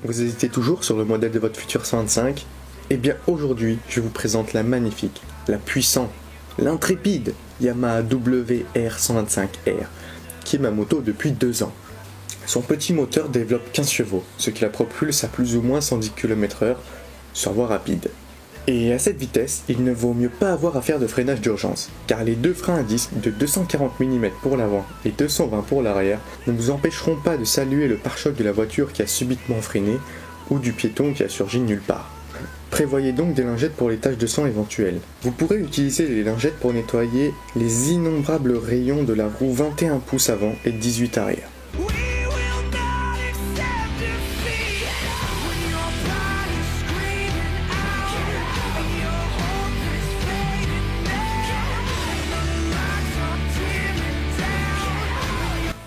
Vous hésitez toujours sur le modèle de votre futur 125? Eh bien aujourd'hui, je vous présente la magnifique, la puissante, l'intrépide Yamaha WR125R, qui est ma moto depuis 2 ans. Son petit moteur développe 15 chevaux, ce qui la propulse à plus ou moins 110 km/h sur voie rapide. Et à cette vitesse, il ne vaut mieux pas avoir à faire de freinage d'urgence, car les deux freins à disque de 240 mm pour l'avant et 220 pour l'arrière ne vous empêcheront pas de saluer le pare-choc de la voiture qui a subitement freiné ou du piéton qui a surgi de nulle part. Prévoyez donc des lingettes pour les taches de sang éventuelles. Vous pourrez utiliser les lingettes pour nettoyer les innombrables rayons de la roue 21 pouces avant et 18 arrière.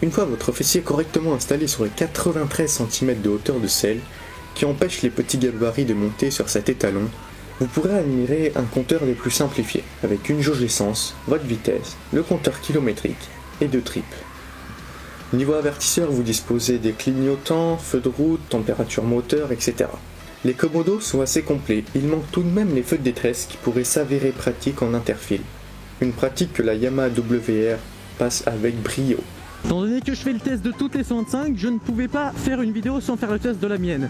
Une fois votre fessier correctement installé sur les 93 cm de hauteur de selle, qui empêche les petits gabarits de monter sur cet étalon, vous pourrez admirer un compteur des plus simplifiés, avec une jauge d'essence, votre vitesse, le compteur kilométrique et 2 tripes. Niveau avertisseur, vous disposez des clignotants, feux de route, température moteur, etc. Les commodos sont assez complets, il manque tout de même les feux de détresse qui pourraient s'avérer pratiques en interfile. Une pratique que la Yamaha WR passe avec brio. Étant donné que je fais le test de toutes les 125, je ne pouvais pas faire une vidéo sans faire le test de la mienne.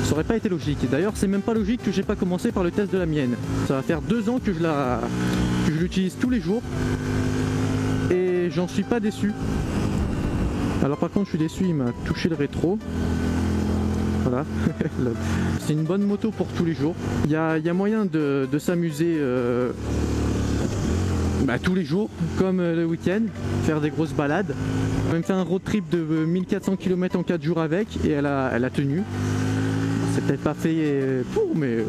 Ça aurait pas été logique. Et d'ailleurs, c'est même pas logique que j'ai pas commencé par le test de la mienne. Ça va faire 2 ans que je l'utilise tous les jours. Et j'en suis pas déçu. Alors par contre, je suis déçu, il m'a touché le rétro. Voilà. C'est une bonne moto pour tous les jours. Il y a moyen de s'amuser tous les jours, comme le week-end, faire des grosses balades. J'ai même fait un road trip de 1400 km en 4 jours avec et elle a tenu. C'est peut-être pas fait pour, mais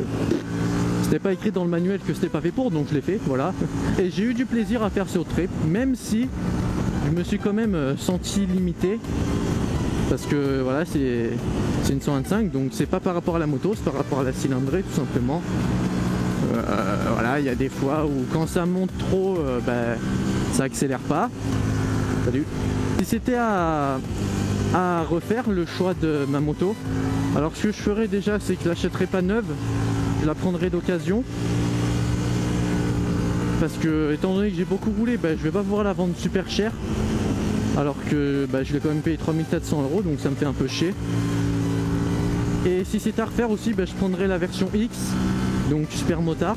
c'était pas écrit dans le manuel que c'était pas fait pour, donc je l'ai fait, voilà. Et j'ai eu du plaisir à faire ce road trip, même si je me suis quand même senti limité. Parce que voilà, c'est une 125, donc c'est pas par rapport à la moto, c'est par rapport à la cylindrée tout simplement. Voilà, il y a des fois où quand ça monte trop, ça accélère pas. Salut. Si c'était à refaire le choix de ma moto, alors ce que je ferais déjà, c'est que je l'achèterais pas neuve, je la prendrais d'occasion. Parce que étant donné que j'ai beaucoup roulé, je vais pas pouvoir la vendre super cher. Alors que je l'ai quand même payé 3400 €, donc ça me fait un peu chier. Et si c'était à refaire aussi, je prendrais la version X, donc super motard,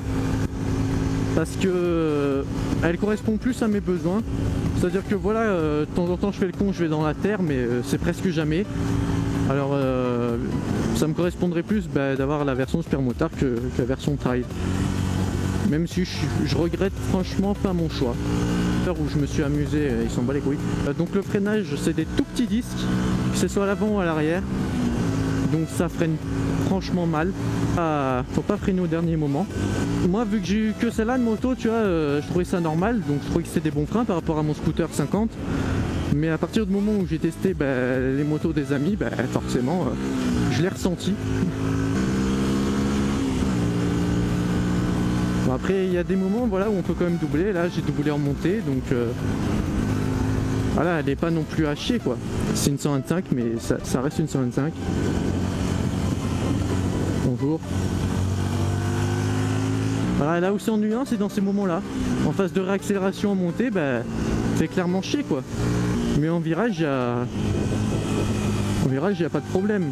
parce que elle correspond plus à mes besoins. C'est à dire que voilà, de temps en temps je fais le con, je vais dans la terre, mais c'est presque jamais. Alors ça me correspondrait plus d'avoir la version super motard que la version trail, même si je regrette franchement pas mon choix. Où je me suis amusé, ils s'en bat les couilles. Donc le freinage, c'est des tout petits disques, que ce soit à l'avant ou à l'arrière, donc ça freine franchement mal. Faut pas freiner au dernier moment. Moi, vu que j'ai eu que celle-là de moto, tu vois, je trouvais ça normal, donc je trouvais que c'était des bons freins par rapport à mon scooter 50. Mais à partir du moment où j'ai testé les motos des amis, forcément je l'ai ressenti. Bon, après il y a des moments où on peut quand même doubler. Là j'ai doublé en montée, donc voilà, elle n'est pas non plus à chier quoi. C'est une 125, mais ça reste une 125. Bonjour. Voilà, là où c'est ennuyant, c'est dans ces moments-là. En phase de réaccélération en montée, c'est clairement chier quoi. Mais en virage, il y a pas de problème.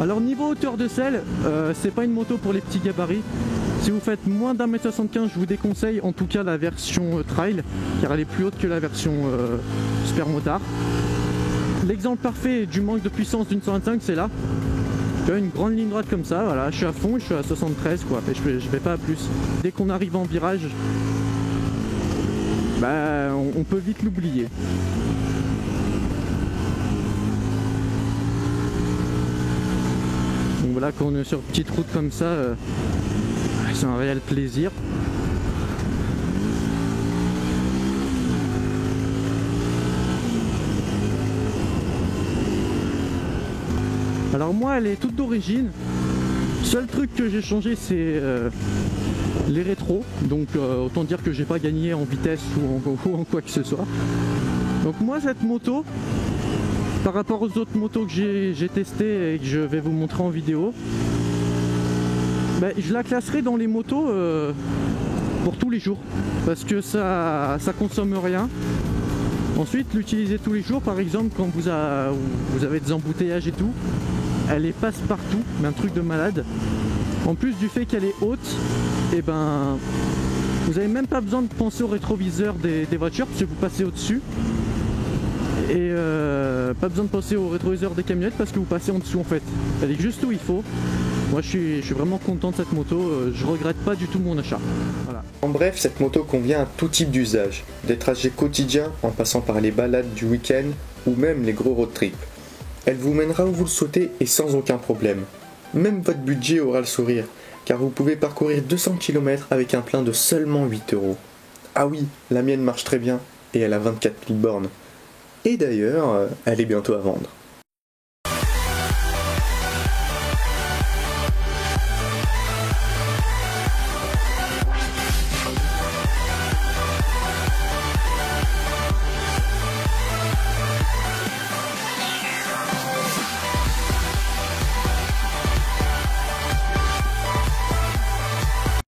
Alors niveau hauteur de selle, c'est pas une moto pour les petits gabarits. Si vous faites moins d'1m75, je vous déconseille en tout cas la version trail, car elle est plus haute que la version super motard. L'exemple parfait du manque de puissance d'une 125, c'est là. Tu as une grande ligne droite comme ça, voilà, je suis à fond, je suis à 73 quoi, et je vais pas à plus. Dès qu'on arrive en virage, on peut vite l'oublier. Donc voilà, quand on est sur une petite route comme ça, c'est un réel plaisir. Alors moi, elle est toute d'origine. Seul truc que j'ai changé, c'est les rétros. Donc autant dire que j'ai pas gagné en vitesse ou en quoi que ce soit. Donc moi cette moto, par rapport aux autres motos que j'ai testées et que je vais vous montrer en vidéo, je la classerai dans les motos pour tous les jours, parce que ça consomme rien. Ensuite, l'utiliser tous les jours, par exemple quand vous avez des embouteillages et tout, elle est passe partout, mais un truc de malade. En plus du fait qu'elle est haute, et vous n'avez même pas besoin de penser au rétroviseur des voitures, parce que vous passez au-dessus. Et pas besoin de passer au rétroviseur des camionnettes parce que vous passez en dessous en fait. Elle est juste où il faut. Moi je suis vraiment content de cette moto, je regrette pas du tout mon achat. Voilà. En bref, cette moto convient à tout type d'usage, des trajets quotidiens en passant par les balades du week-end ou même les gros road trips. Elle vous mènera où vous le souhaitez et sans aucun problème. Même votre budget aura le sourire, car vous pouvez parcourir 200 km avec un plein de seulement 8 €. Ah oui, la mienne marche très bien et elle a 24 000 bornes. Et d'ailleurs, elle est bientôt à vendre.